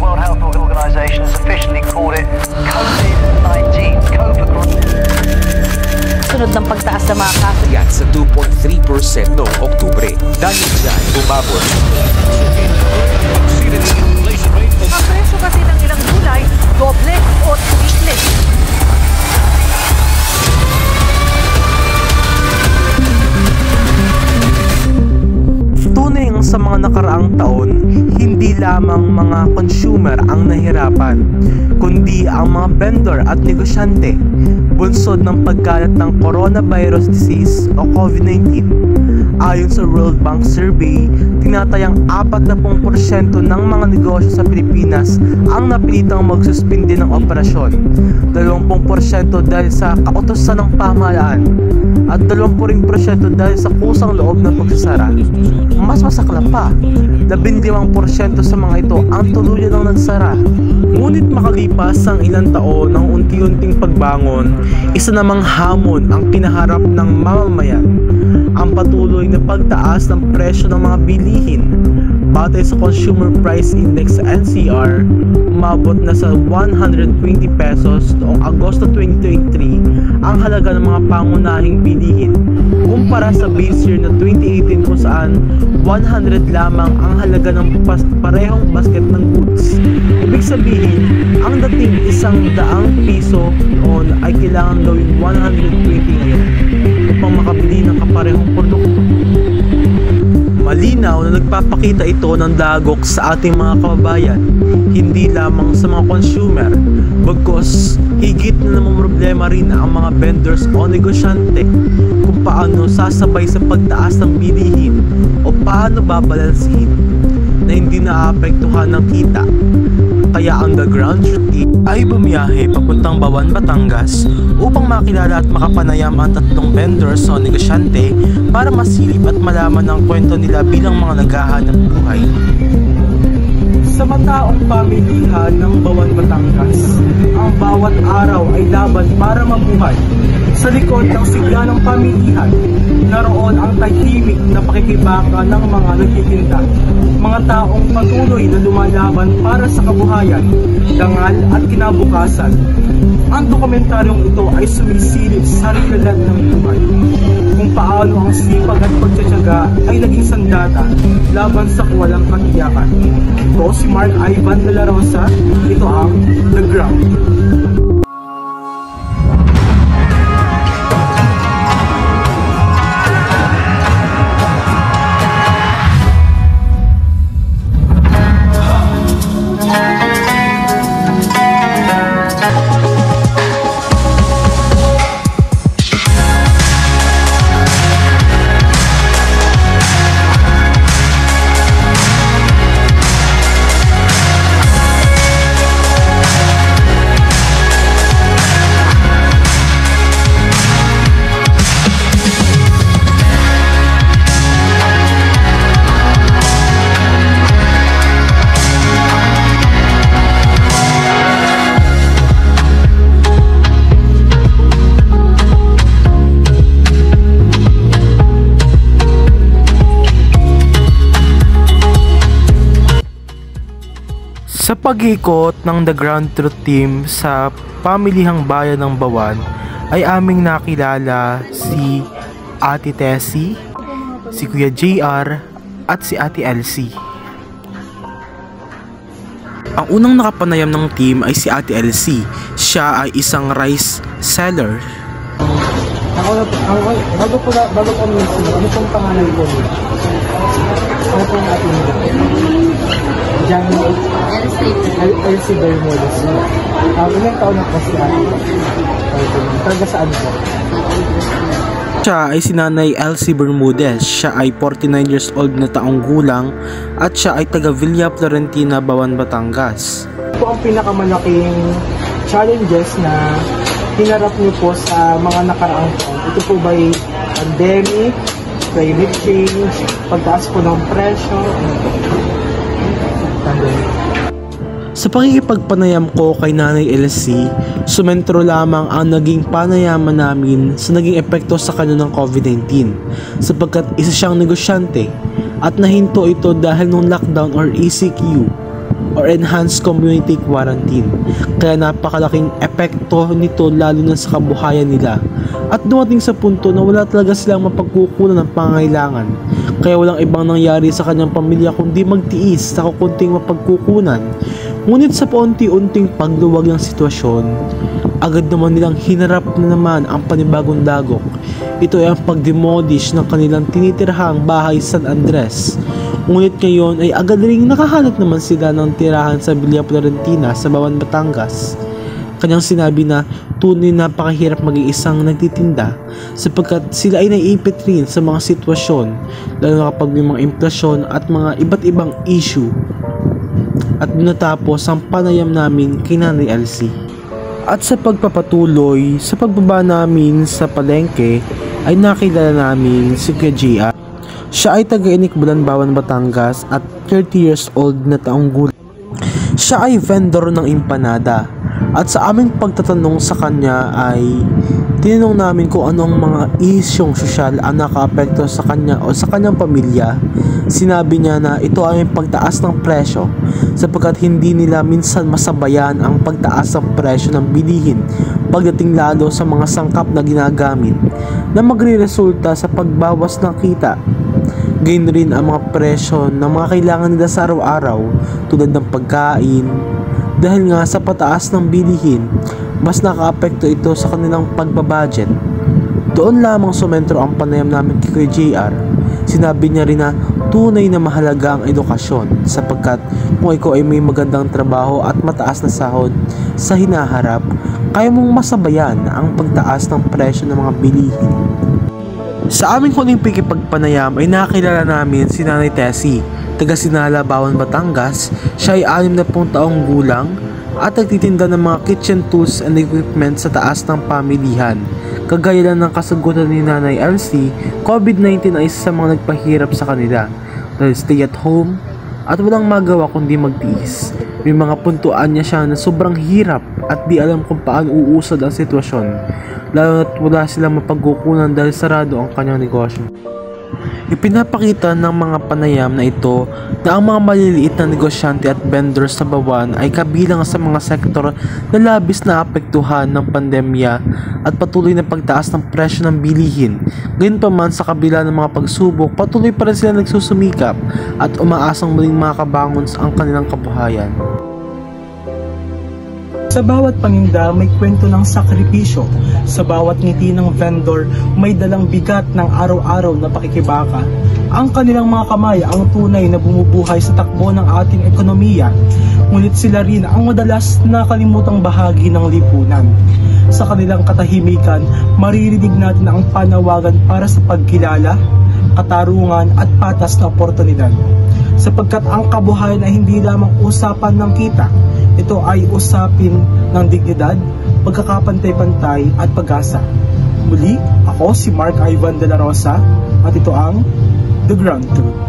World Health Organization has officially called it COVID-19. Sunod ng pagtaas ng mga kaso. Yan sa 2.3% noong Oktubre. Dahil dyan, bumabot. Ang presyo kasi ng ilang gulay, doble o triple. Tunay sa mga nakaraang taon, hindi lamang mga consumer ang nahirapan, kundi ang mga vendor at negosyante, bunsod ng pagkalat ng coronavirus disease o COVID-19. Ayon sa World Bank Survey, tinatayang 40% ng mga negosyo sa Pilipinas ang napilitang magsuspindi ng operasyon, 20% dahil sa kautusan ng pamahalaan, at 20% dahil sa kusang loob ng pagsasara. Mas masakla pa, 15% sa mga ito ang tuluyan ng nagsara. Ngunit makalipas ang ilang taon ng unti-unting pagbangon, isa namang hamon ang kinaharap ng mamamayan, ang patuloy na pagtaas ng presyo ng mga bilihin. Batay sa Consumer Price Index sa NCR, umabot na sa 120 pesos noong Agosto 2023 ang halaga ng mga pangunahing bilihin, kumpara sa base year na 2018 kung saan 100 lamang ang halaga ng parehong basket ng goods. Ibig sabihin, ang dating 100 piso noon ay kailangan gawing 120 ngayon upang makabili ng kaparehong produkto. Malinaw na nagpapakita ito ng dagok sa ating mga kababayan, hindi lamang sa mga consumer, bagkus higit na namang problema rin ang mga vendors o negosyante kung paano sasabay sa pagtaas ng bilihin o paano babalansin na hindi naapektuhan ng kita. Kaya ang The Ground Truth Team ay bumiyahe papuntang Bawan, Batangas upang makilala at makapanayam ang tatlong vendors o negosyante para masilip at malaman ang kwento nila bilang mga naghahanap buhay. Sa mataong pamilihan ng Bawan, Batangas, ang bawat araw ay laban para mabuhay. Sa likod ng sigla ng pamilihan, naroon ang tahimik na pakikibaka ng mga nagtitinda, mga taong patuloy na lumalaban para sa kabuhayan, dangal at kinabukasan. Ang dokumentaryong ito ay sumisilip sa realidad ng buhay, kung paano ang sipag at pagtsatsaga ay naging sandata laban sa walang katiyakan. Ito si Mark Ivan de la Rosa, ito ang The Ground. Sa pag-ikot ng The Ground Truth Team sa pamilihang bayan ng Bawan, ay aming nakilala si Ate Tessie, si Kuya JR, at si Ate Elsie. Ang unang nakapanayam ng team ay si Ate Elsie. Siya ay isang rice seller. Bago po minsan, ano pong pangalan po niyo? Ano pong ating Elsie Bermudez. Ilang taon na po si Ate? Taga saan po? Siya ay si Nanay Elsie Bermudez. Siya ay 49 years old na taong gulang at siya ay taga Villa Florentina, Bawan, Batangas. Ito ang pinakamalaking challenges na hinarap niyo po sa mga nakaraang taon. Ito po ba'y pandemic, climate change, pagtaas po ng presyo? Sa pakikipagpanayam ko kay Nanay Elsie, sumentro lamang ang naging panayaman namin sa naging epekto sa kanya ng COVID-19 sapagkat isa siyang negosyante at nahinto ito dahil nung lockdown or ECQ. or enhanced community quarantine. Kaya napakalaking epekto nito lalo na sa kabuhayan nila. At dumating sa punto na wala talaga silang mapagkukunan ng pangangailangan. Kaya walang ibang nangyari sa kanyang pamilya kundi magtiis sa kukunting mapagkukunan. Ngunit sa paunti-unting pagluwag ng sitwasyon, agad naman nilang hinarap na naman ang panibagong dagok. Ito ay ang pagdemolish ng kanilang tinitirhang bahay San Andres. Ngunit ngayon ay agad ring nakahanap naman sila ng tirahan sa Villa Florentina sa Bawan, Batangas. Kanyang sinabi na tunay napakahirap maging isang nagtitinda sapagkat sila ay naiipit rin sa mga sitwasyon lalo na kapag may mga inflasyon at mga iba't ibang issue. At natapos ang panayam namin kay Nanay Elsie. At sa pagpapatuloy sa pagbaba namin sa palengke ay nakilala namin si Kuya JR. Siya ay taga-Inikbulan, Bawan, Batangas at 30 years old na taong gulang. Siya ay vendor ng empanada. At sa aming pagtatanong sa kanya ay tinanong namin kung anong mga isyong sosyal ang nakaapekto sa kanya o sa kanyang pamilya. Sinabi niya na ito ay pagtaas ng presyo sapagkat hindi nila minsan masabayan ang pagtaas ng presyo ng bilihin pagdating lalo sa mga sangkap na ginagamit na magre-resulta sa pagbawas ng kita. Gayon rin ang mga presyo ng mga kailangan nila sa araw-araw tulad ng pagkain. Dahil nga sa pataas ng bilihin, mas nakaapekto ito sa kanilang pagbabudget. Doon lamang sumentro ang panayam namin kay Kuya JR. Sinabi niya rin na tunay na mahalaga ang edukasyon sapagkat kung ikaw ay may magandang trabaho at mataas na sahod sa hinaharap, kaya mong masabayan ang pagtaas ng presyo ng mga bilihin. Sa aming huling pikipagpanayam ay nakilala namin si Nanay Tessie, taga Sinala, Bawan, Batangas. Siya ay 60 taong gulang at nagtitinda ng mga kitchen tools and equipment sa taas ng pamilihan. Kagaya lang ng kasagutan ni Nanay Elsie, COVID-19 ay isa sa mga nagpahirap sa kanila dahil stay at home at walang magawa kundi magtiis. May mga puntuan niya siya na sobrang hirap at di alam kung paano uusad ang sitwasyon, lalo na't wala silang mapagkukunan dahil sarado ang kanyang negosyo. Ipinapakita ng mga panayam na ito na ang mga maliliit na negosyante at vendors sa Bawan ay kabilang sa mga sektor na labis na apektuhan ng pandemya at patuloy na pagtaas ng presyo ng bilihin. Gayunpaman sa kabila ng mga pagsubok, patuloy pa rin sila nagsusumikap at umaasang muling makabangon ang kanilang kabuhayan. Sa bawat paninda may kwento ng sakripisyo. Sa bawat ngiti ng vendor may dalang bigat ng araw-araw na pakikibaka. Ang kanilang mga kamay ang tunay na bumubuhay sa takbo ng ating ekonomiya. Ngunit sila rin ang madalas nakalimutang bahagi ng lipunan. Sa kanilang katahimikan, maririnig natin ang panawagan para sa pagkilala, katarungan at patas na oportunidad. Sapagkat ang kabuhayan ay hindi lamang usapan ng kita, ito ay usapin ng dignidad, pagkakapantay-pantay at pag-asa. Muli, ako si Mark Ivan de la Rosa at ito ang The Ground Truth.